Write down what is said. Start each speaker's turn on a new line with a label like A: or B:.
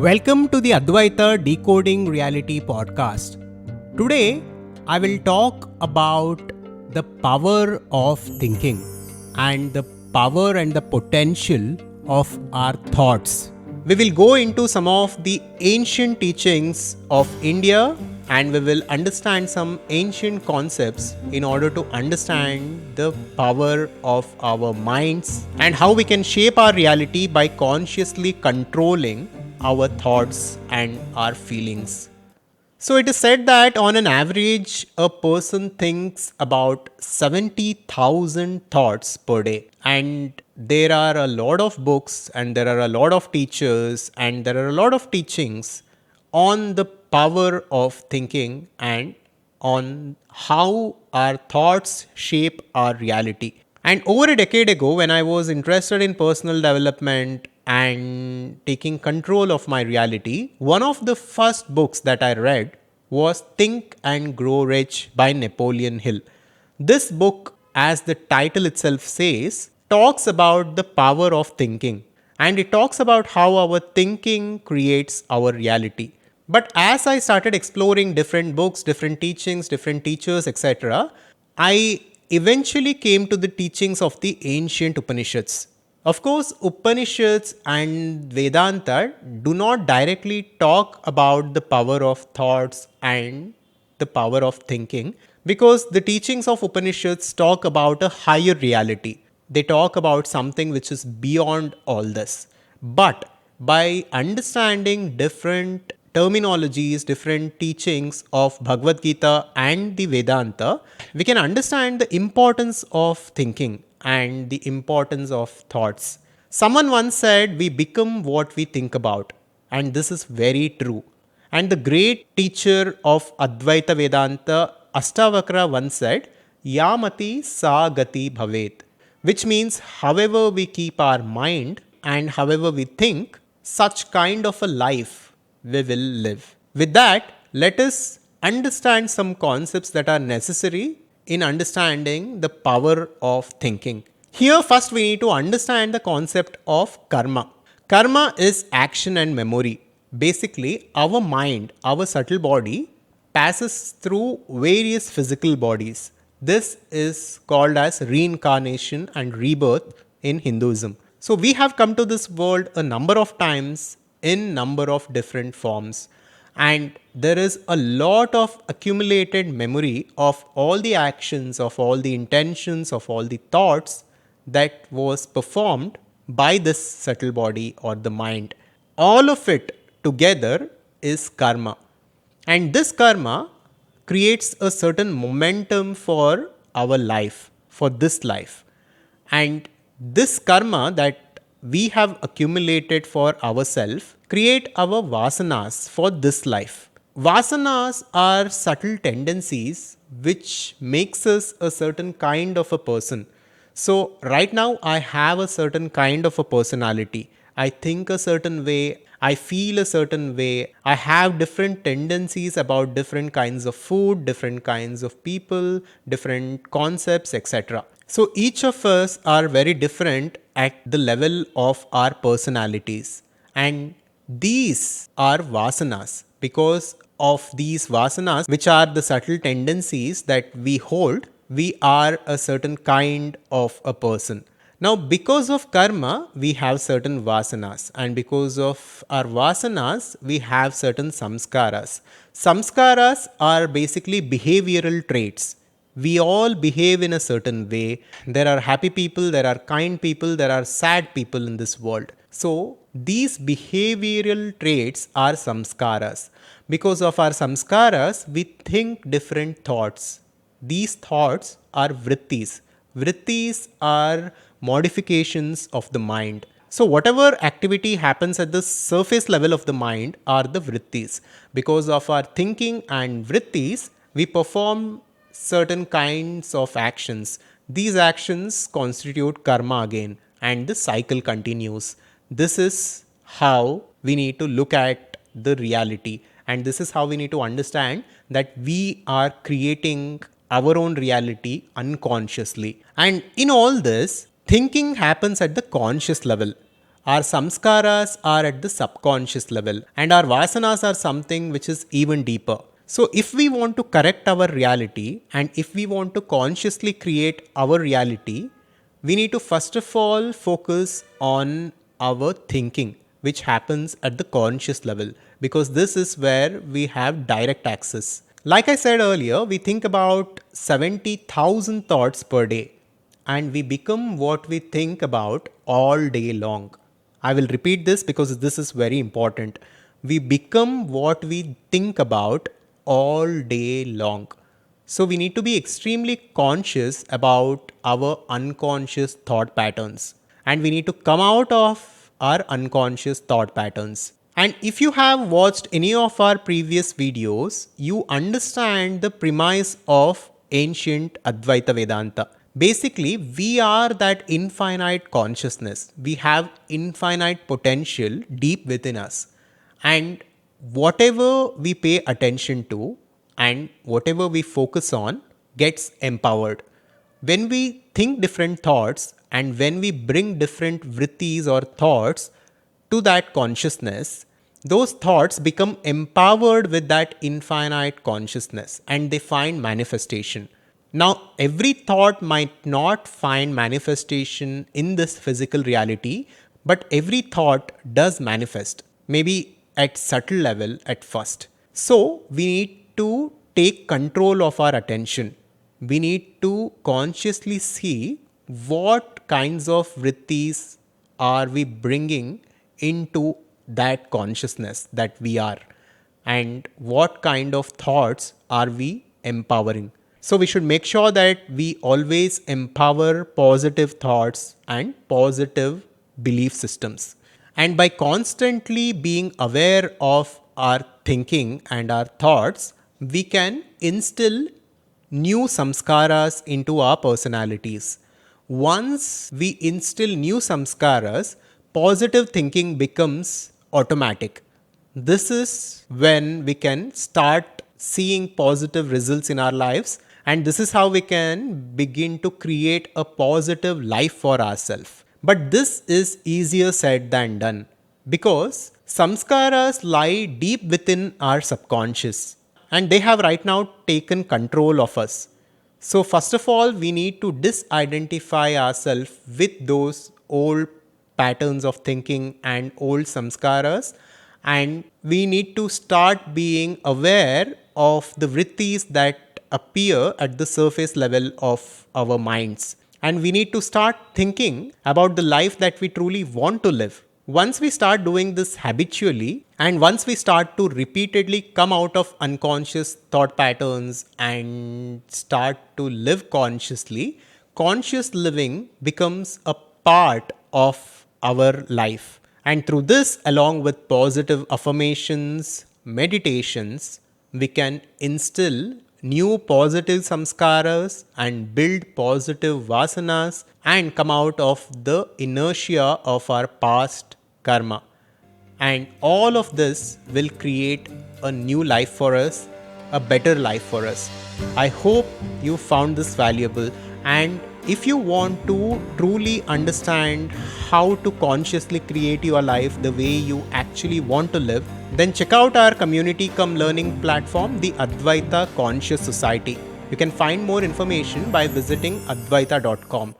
A: Welcome to the Adhvaitha Decoding Reality podcast. Today, I will talk about the power of thinking and the power and the potential of our thoughts. We will go into some of the ancient teachings of India and we will understand some ancient concepts in order to understand the power of our minds and how we can shape our reality by consciously controlling our thoughts and our feelings. So it is said that on an average, a person thinks about 70,000 thoughts per day. And there are a lot of books, and there are a lot of teachers, and there are a lot of teachings on the power of thinking and on how our thoughts shape our reality. And over a decade ago, when I was interested in personal development and taking control of my reality, one of the first books that I read was Think and Grow Rich by Napoleon Hill. This book, as the title itself says, talks about the power of thinking and it talks about how our thinking creates our reality. But as I started exploring different books, different teachings, different teachers, etc., I eventually came to the teachings of the ancient Upanishads. Of course, Upanishads and Vedanta do not directly talk about the power of thoughts and the power of thinking because the teachings of Upanishads talk about a higher reality. They talk about something which is beyond all this. But by understanding different terminologies, different teachings of Bhagavad Gita and the Vedanta, we can understand the importance of thinking and the importance of thoughts. Someone once said, "We become what we think about." And this is very true. And the great teacher of Advaita Vedanta, Astavakra, once said, Yamati sa gati bhavet, which means however we keep our mind and however we think, such kind of a life we will live. With that, let us understand some concepts that are necessary in understanding the power of thinking. Here, first, we need to understand the concept of karma. Karma is action and memory. Basically, our mind, our subtle body, passes through various physical bodies. This is called as reincarnation and rebirth in Hinduism. So we have come to this world a number of times in number of different forms, and there is a lot of accumulated memory of all the actions, of all the intentions, of all the thoughts that was performed by this subtle body or the mind. All of it together is karma. And this karma creates a certain momentum for our life, for this life. And this karma that we have accumulated for ourselves create our vasanas for this life. Vasanas are subtle tendencies which makes us a certain kind of a person. So right now I have a certain kind of a personality. I think a certain way, I feel a certain way. I have different tendencies about different kinds of food, different kinds of people, different concepts, etc. So each of us are very different at the level of our personalities. And these are vasanas. Because of these vasanas, which are the subtle tendencies that we hold, we are a certain kind of a person. Now, because of karma, we have certain vasanas, and because of our vasanas, we have certain samskaras. Samskaras are basically behavioral traits. We all behave in a certain way. There are happy people, there are kind people, there are sad people in this world. So, these behavioral traits are samskaras. Because of our samskaras, we think different thoughts. These thoughts are vrittis. Vrittis are modifications of the mind. So, whatever activity happens at the surface level of the mind are the vrittis. Because of our thinking and vrittis, we perform certain kinds of actions. These actions constitute karma again, and the cycle continues. This is how we need to look at the reality, and this is how we need to understand that we are creating our own reality unconsciously. And in all this, thinking happens at the conscious level. Our samskaras are at the subconscious level, and our vasanas are something which is even deeper. So, if we want to correct our reality and if we want to consciously create our reality, we need to first of all focus on our thinking, which happens at the conscious level, because this is where we have direct access. Like I said earlier, we think about 70,000 thoughts per day, and we become what we think about all day long. I will repeat this because this is very important. We become what we think about all day long. So we need to be extremely conscious about our unconscious thought patterns, and we need to come out of our unconscious thought patterns. And if you have watched any of our previous videos, you understand the premise of ancient Advaita Vedanta. Basically, we are that infinite consciousness. We have infinite potential deep within us. And whatever we pay attention to and whatever we focus on gets empowered. When we think different thoughts and when we bring different vrittis or thoughts to that consciousness, those thoughts become empowered with that infinite consciousness and they find manifestation. Now, every thought might not find manifestation in this physical reality, but every thought does manifest, maybe at subtle level at first. So, we need to take control of our attention. We need to consciously see what kinds of vrittis are we bringing into that consciousness that we are, and what kind of thoughts are we empowering. So we should make sure that we always empower positive thoughts and positive belief systems. And by constantly being aware of our thinking and our thoughts, we can instill new samskaras into our personalities. Once we instill new samskaras, positive thinking becomes automatic. This is when we can start seeing positive results in our lives, and this is how we can begin to create a positive life for ourselves. But this is easier said than done, because samskaras lie deep within our subconscious and they have right now taken control of us. So, first of all, we need to disidentify ourselves with those old patterns of thinking and old samskaras, and we need to start being aware of the vrittis that appear at the surface level of our minds. And we need to start thinking about the life that we truly want to live. Once we start doing this habitually, and once we start to repeatedly come out of unconscious thought patterns and start to live consciously, conscious living becomes a part of our life. And through this, along with positive affirmations, meditations, we can instill new positive samskaras and build positive vasanas and come out of the inertia of our past karma. And all of this will create a new life for us, a better life for us. I hope you found this valuable, and if you want to truly understand how to consciously create your life the way you actually want to live, then check out our community cum learning platform, the Advaitha Conscious Society. You can find more information by visiting advaitha.com.